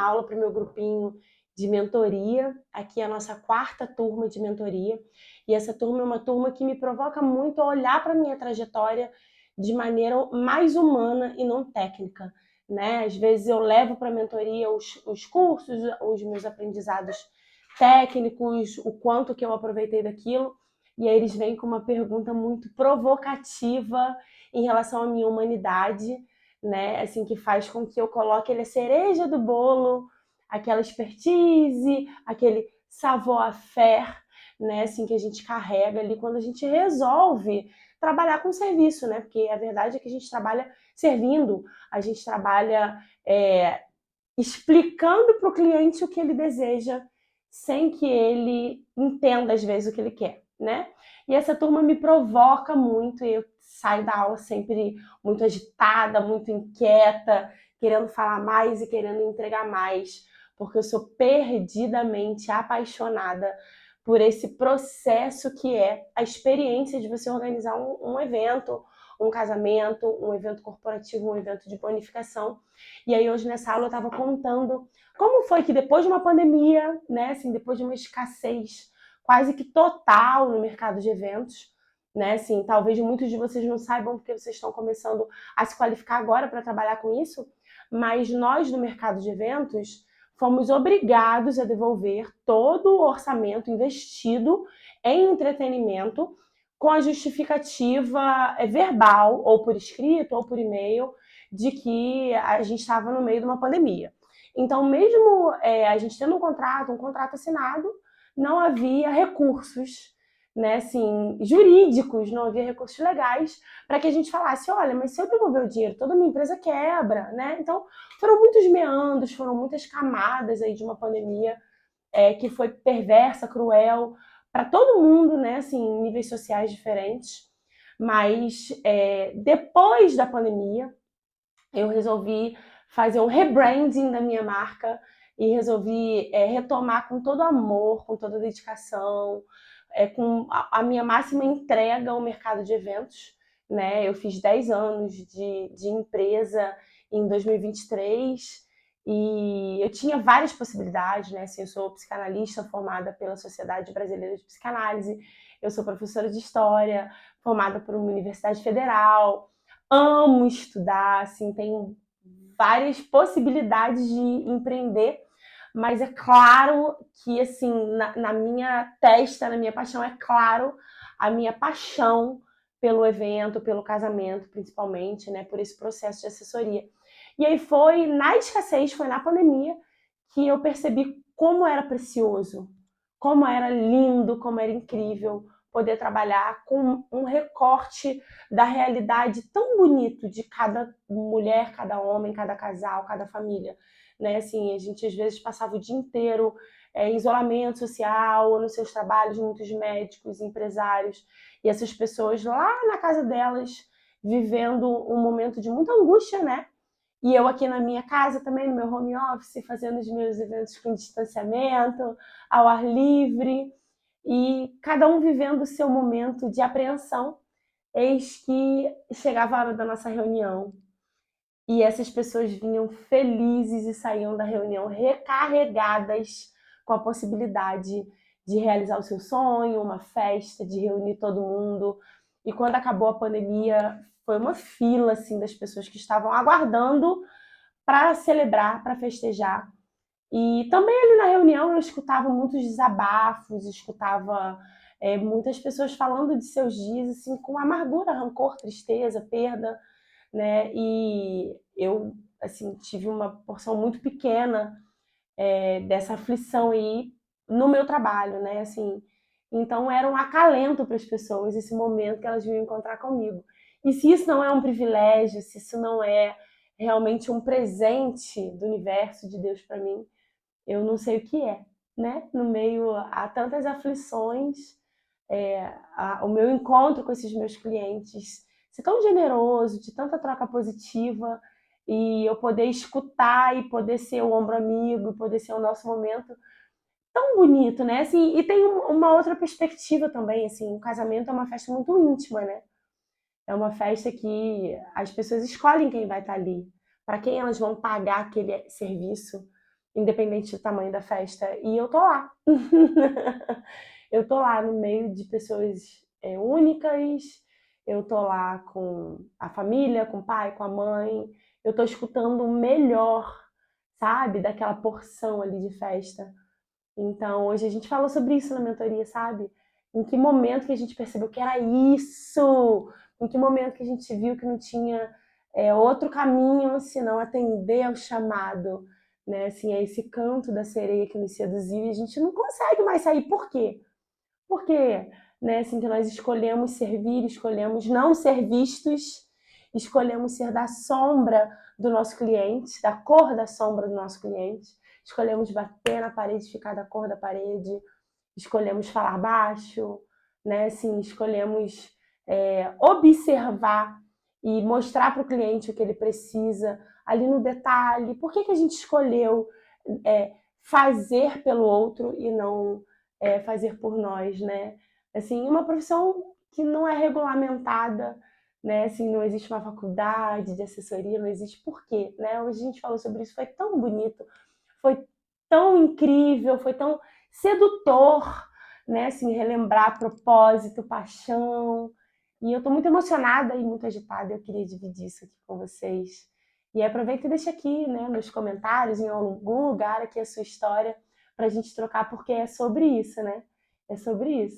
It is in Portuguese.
aula para o meu grupinho de mentoria. Aqui é a nossa quarta turma de mentoria. E essa turma é uma turma que me provoca muito a olhar para a minha trajetória de maneira mais humana e não técnica, né? Às vezes eu levo para a mentoria os cursos, os meus aprendizados técnicos, o quanto que eu aproveitei daquilo, e aí eles vêm com uma pergunta muito provocativa em relação à minha humanidade, né? Assim, que faz com que eu coloque ele a cereja do bolo, aquela expertise, aquele savoir-faire, né? Assim, que a gente carrega ali quando a gente resolve trabalhar com serviço, né? Porque a verdade é que a gente trabalha servindo, a gente trabalha explicando para o cliente o que ele deseja, sem que ele entenda às vezes o que ele quer, né? E essa turma me provoca muito e eu saio da aula sempre muito agitada, muito inquieta, querendo falar mais e querendo entregar mais, porque eu sou perdidamente apaixonada por esse processo que é a experiência de você organizar um evento, um casamento, um evento corporativo, um evento de bonificação. E aí hoje nessa aula eu estava contando como foi que depois de uma pandemia, né, assim, depois de uma escassez quase que total no mercado de eventos, né, assim, talvez muitos de vocês não saibam porque vocês estão começando a se qualificar agora para trabalhar com isso, mas nós no mercado de eventos fomos obrigados a devolver todo o orçamento investido em entretenimento com a justificativa verbal, ou por escrito, ou por e-mail, de que a gente estava no meio de uma pandemia. Então, mesmo a gente tendo um contrato assinado, não havia recursos, né, assim, jurídicos, não havia recursos legais para que a gente falasse, olha, mas se eu devolver o dinheiro, toda a minha empresa quebra, né? Então, foram muitos meandros, foram muitas camadas aí de uma pandemia que foi perversa, cruel, para todo mundo, né, assim, em níveis sociais diferentes. Mas depois da pandemia, eu resolvi fazer um rebranding da minha marca e resolvi retomar com todo amor, com toda dedicação, com a minha máxima entrega ao mercado de eventos. Né? Eu fiz 10 anos de empresa em 2023 e eu tinha várias possibilidades. Né? Assim, eu sou psicanalista formada pela Sociedade Brasileira de Psicanálise, eu sou professora de História, formada por uma universidade federal, amo estudar, assim, tenho várias possibilidades de empreender, mas é claro que, assim, na minha testa, na minha paixão, é claro a minha paixão pelo evento, pelo casamento, principalmente, né, por esse processo de assessoria. E aí foi na escassez, foi na pandemia, que eu percebi como era precioso, como era lindo, como era incrível poder trabalhar com um recorte da realidade tão bonito de cada mulher, cada homem, cada casal, cada família. Né? Assim, a gente às vezes passava o dia inteiro em isolamento social, ou nos seus trabalhos, muitos médicos, empresários, e essas pessoas lá na casa delas vivendo um momento de muita angústia, né? E eu aqui na minha casa também, no meu home office, fazendo os meus eventos com distanciamento, ao ar livre, e cada um vivendo o seu momento de apreensão. Eis que chegava a hora da nossa reunião e essas pessoas vinham felizes e saíam da reunião recarregadas com a possibilidade de realizar o seu sonho, uma festa, de reunir todo mundo. E quando acabou a pandemia, foi uma fila assim das pessoas que estavam aguardando para celebrar, para festejar. E também ali na reunião eu escutava muitos desabafos, escutava muitas pessoas falando de seus dias assim com amargura, rancor, tristeza, perda, né? E eu assim tive uma porção muito pequena dessa aflição aí no meu trabalho, né? Assim, então era um acalento para as pessoas esse momento que elas vinham encontrar comigo. E se isso não é um privilégio, se isso não é realmente um presente do universo de Deus para mim, eu não sei o que é, né? No meio a tantas aflições, o meu encontro com esses meus clientes ser tão generoso, de tanta troca positiva, e eu poder escutar e poder ser o ombro amigo, poder ser o nosso momento tão bonito, né? Assim, e tem uma outra perspectiva também, assim, o casamento é uma festa muito íntima, né? É uma festa que as pessoas escolhem quem vai estar ali, para quem elas vão pagar aquele serviço. independente do tamanho da festa. E eu tô lá. Eu tô lá no meio de pessoas únicas, eu tô lá com a família, com o pai, com a mãe, eu tô escutando o melhor, sabe, daquela porção ali de festa. Então, hoje a gente falou sobre isso na mentoria, sabe? Em que momento que a gente percebeu que era isso? Em que momento que a gente viu que não tinha outro caminho senão atender ao chamado, né? Assim, é esse canto da sereia que nos seduziu e a gente não consegue mais sair. Por quê? Porque, né, assim, que nós escolhemos servir, escolhemos não ser vistos, escolhemos ser da sombra do nosso cliente, da cor da sombra do nosso cliente, escolhemos bater na parede, ficar da cor da parede, escolhemos falar baixo, né, assim, escolhemos observar e mostrar para o cliente o que ele precisa ali no detalhe. Por que a gente escolheu fazer pelo outro e não fazer por nós, né? Assim, uma profissão que não é regulamentada, né? Assim, não existe uma faculdade de assessoria, não existe por quê, né? Hoje a gente falou sobre isso, foi tão bonito, foi tão incrível, foi tão sedutor, né? Assim, relembrar propósito, paixão. E eu tô muito emocionada e muito agitada, eu queria dividir isso aqui com vocês. E aproveita e deixa aqui, né, nos comentários, em algum lugar aqui a sua história, para a gente trocar, porque é sobre isso, né? É sobre isso.